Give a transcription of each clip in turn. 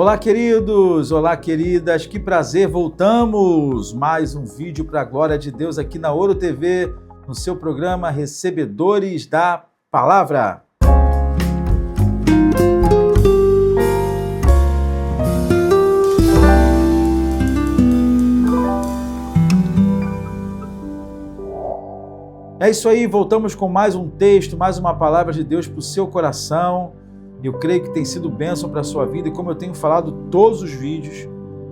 Olá, queridos! Olá, queridas! Que prazer! Voltamos! Mais um vídeo para a glória de Deus aqui na Ouro TV, no seu programa Recebedores da Palavra. É isso aí, voltamos com mais um texto, mais uma palavra de Deus para o seu coração. Eu creio que tem sido bênção para a sua vida e como eu tenho falado todos os vídeos,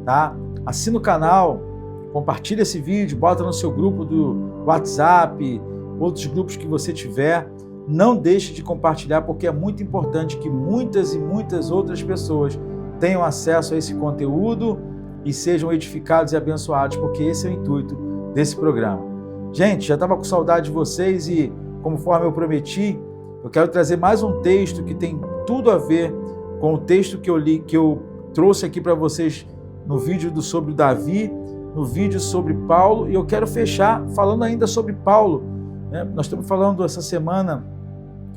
tá? Assina o canal, compartilha esse vídeo, bota no seu grupo do WhatsApp, outros grupos que você tiver. Não deixe de compartilhar porque é muito importante que muitas e muitas outras pessoas tenham acesso a esse conteúdo e sejam edificados e abençoados, porque esse é o intuito desse programa. Gente, já estava com saudade de vocês e, conforme eu prometi, eu quero trazer mais um texto que tem tudo a ver com o texto que eu li, que eu trouxe aqui para vocês no vídeo sobre Davi, no vídeo sobre Paulo, e eu quero fechar falando ainda sobre Paulo. Nós estamos falando essa semana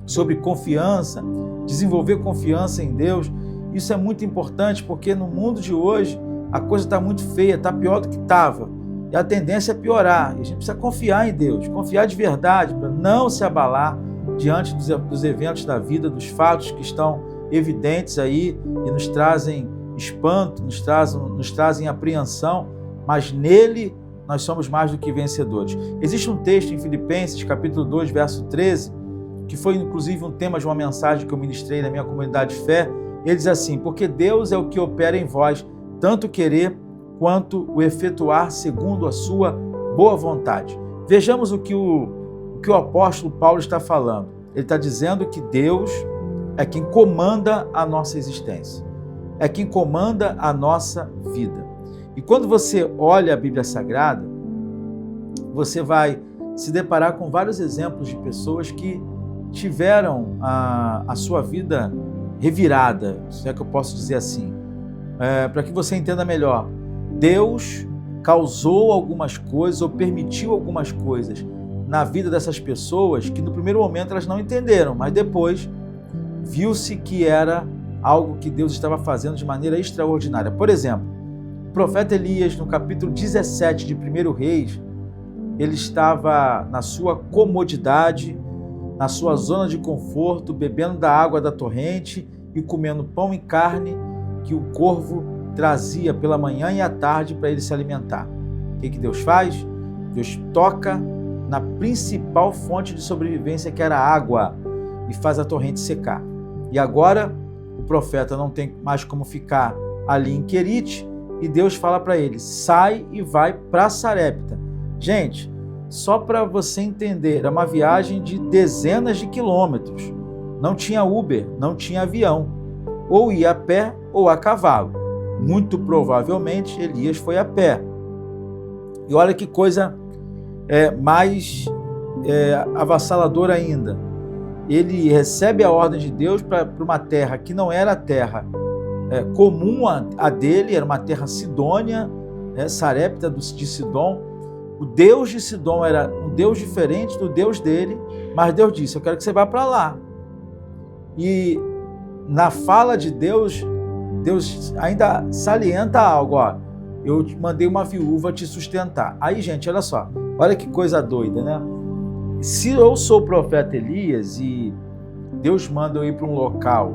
sobre confiança, desenvolver confiança em Deus. Isso é muito importante porque no mundo de hoje a coisa está muito feia, está pior do que estava. E a tendência é piorar. E a gente precisa confiar em Deus, confiar de verdade, para não se abalar diante dos eventos da vida, dos fatos que estão evidentes aí e nos trazem espanto, nos trazem apreensão, mas nele nós somos mais do que vencedores. Existe um texto em Filipenses, capítulo 2, verso 13, que foi inclusive um tema de uma mensagem que eu ministrei na minha comunidade de fé. Ele diz assim: porque Deus é o que opera em vós, tanto querer quanto o efetuar segundo a sua boa vontade. Vejamos o que o apóstolo Paulo está falando. Ele está dizendo que Deus é quem comanda a nossa existência, é quem comanda a nossa vida. E quando você olha a Bíblia Sagrada, você vai se deparar com vários exemplos de pessoas que tiveram a sua vida revirada, se é que eu posso dizer assim. Para que você entenda melhor, Deus causou algumas coisas ou permitiu algumas coisas na vida dessas pessoas que no primeiro momento elas não entenderam, mas depois viu-se que era algo que Deus estava fazendo de maneira extraordinária. Por exemplo, o profeta Elias, no capítulo 17 de 1 Reis, ele estava na sua comodidade, na sua zona de conforto, bebendo da água da torrente e comendo pão e carne que o corvo trazia pela manhã e à tarde para ele se alimentar. O que Deus faz? Deus toca na principal fonte de sobrevivência, que era a água, e faz a torrente secar. E agora o profeta não tem mais como ficar ali em Querite, e Deus fala para ele: sai e vai para Sarepta. Gente, só para você entender, era uma viagem de dezenas de quilômetros. Não tinha Uber, não tinha avião. Ou ia a pé ou a cavalo. Muito provavelmente Elias foi a pé. E olha que coisa mais avassaladora ainda. Ele recebe a ordem de Deus para uma terra que não era a terra comum a dele, era uma terra sidônia, Sarepta de Sidom. O Deus de Sidom era um Deus diferente do Deus dele, mas Deus disse: eu quero que você vá para lá. E na fala de Deus, Deus ainda salienta algo: ó, eu mandei uma viúva te sustentar. Aí, gente, olha só, olha que coisa doida, né? Se eu sou o profeta Elias e Deus manda eu ir para um local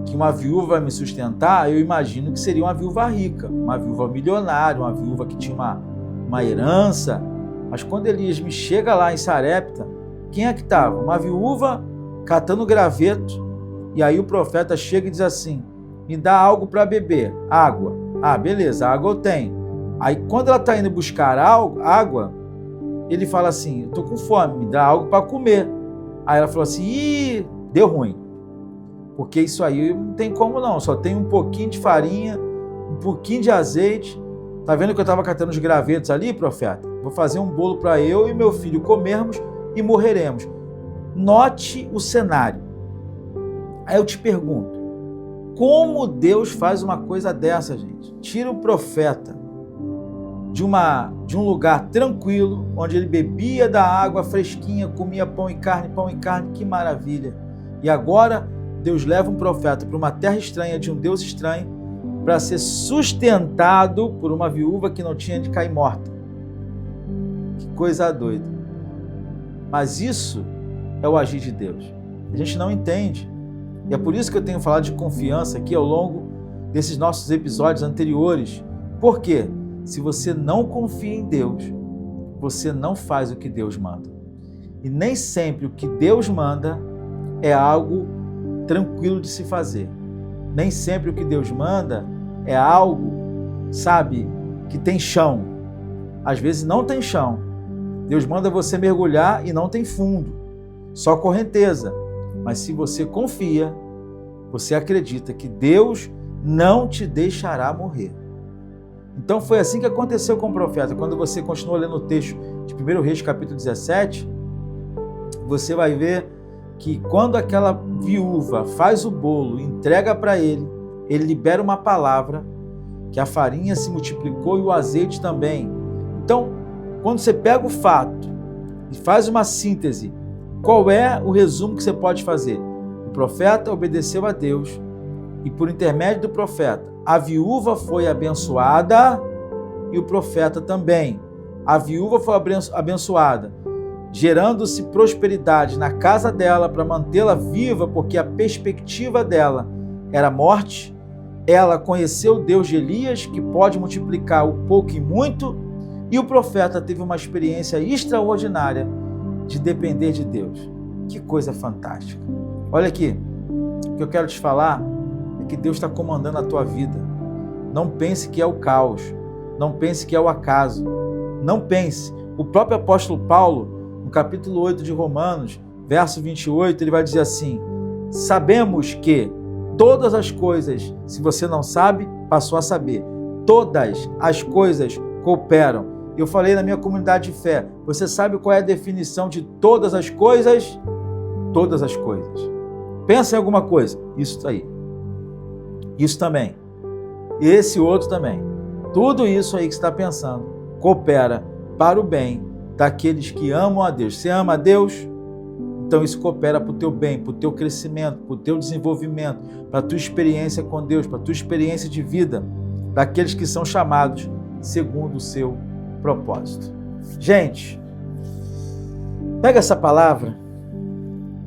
que uma viúva vai me sustentar, eu imagino que seria uma viúva rica, uma viúva milionária, uma viúva que tinha uma herança. Mas quando Elias me chega lá em Sarepta, quem é que estava? Uma viúva catando graveto. E aí o profeta chega e diz assim: me dá algo para beber, água. Ah, beleza, água eu tenho. Aí quando ela está indo buscar água, ele fala assim: eu estou com fome, me dá algo para comer. Aí ela falou assim: ih, deu ruim. Porque isso aí não tem como não, só tem um pouquinho de farinha, um pouquinho de azeite. Tá vendo que eu estava catando os gravetos ali, profeta? Vou fazer um bolo para eu e meu filho comermos e morreremos. Note o cenário. Aí eu te pergunto, como Deus faz uma coisa dessa, gente? Tira o profeta de um lugar tranquilo, onde ele bebia da água fresquinha, comia pão e carne, que maravilha. E agora Deus leva um profeta para uma terra estranha, de um Deus estranho, para ser sustentado por uma viúva que não tinha de cair morta. Que coisa doida. Mas isso é o agir de Deus. A gente não entende. E é por isso que eu tenho falado de confiança aqui ao longo desses nossos episódios anteriores. Por quê? Se você não confia em Deus, você não faz o que Deus manda. E nem sempre o que Deus manda é algo tranquilo de se fazer. Nem sempre o que Deus manda é algo, sabe, que tem chão. Às vezes não tem chão. Deus manda você mergulhar e não tem fundo, só correnteza. Mas se você confia, você acredita que Deus não te deixará morrer. Então foi assim que aconteceu com o profeta. Quando você continua lendo o texto de 1 Reis, capítulo 17, você vai ver que quando aquela viúva faz o bolo, entrega para ele, ele libera uma palavra, que a farinha se multiplicou e o azeite também. Então, quando você pega o fato e faz uma síntese, qual é o resumo que você pode fazer? O profeta obedeceu a Deus e, por intermédio do profeta, a viúva foi abençoada e o profeta também. A viúva foi abençoada, gerando-se prosperidade na casa dela para mantê-la viva, porque a perspectiva dela era morte. Ela conheceu o Deus de Elias, que pode multiplicar o pouco e muito, e o profeta teve uma experiência extraordinária de depender de Deus. Que coisa fantástica. Olha aqui, o que eu quero te falar é que Deus está comandando a tua vida. Não pense que é o caos, não pense que é o acaso, não pense. O próprio apóstolo Paulo, no capítulo 8 de Romanos, verso 28, ele vai dizer assim: sabemos que todas as coisas, se você não sabe, passou a saber, todas as coisas cooperam. Eu falei na minha comunidade de fé, você sabe qual é a definição de todas as coisas? Todas as coisas. Pensa em alguma coisa, isso aí. Isso também. E esse outro também. Tudo isso aí que você está pensando coopera para o bem daqueles que amam a Deus. Você ama a Deus? Então isso coopera para o teu bem, para o teu crescimento, para o teu desenvolvimento, para a tua experiência com Deus, para a tua experiência de vida, daqueles que são chamados segundo o seu propósito. Gente, pega essa palavra,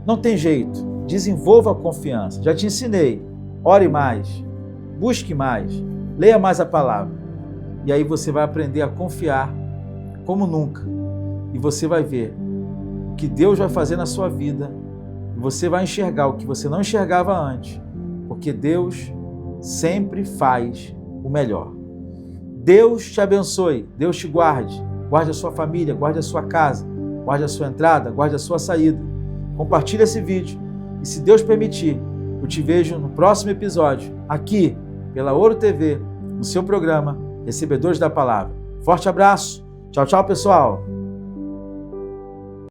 não tem jeito, desenvolva a confiança. Já te ensinei, ore mais, busque mais, leia mais a palavra. E aí você vai aprender a confiar como nunca. E você vai ver o que Deus vai fazer na sua vida. E você vai enxergar o que você não enxergava antes. Porque Deus sempre faz o melhor. Deus te abençoe, Deus te guarde. Guarde a sua família, guarde a sua casa, guarde a sua entrada, guarde a sua saída. Compartilhe esse vídeo. E se Deus permitir, eu te vejo no próximo episódio, aqui, pela Ouro TV, no seu programa Recebedores da Palavra. Forte abraço. Tchau, tchau, pessoal.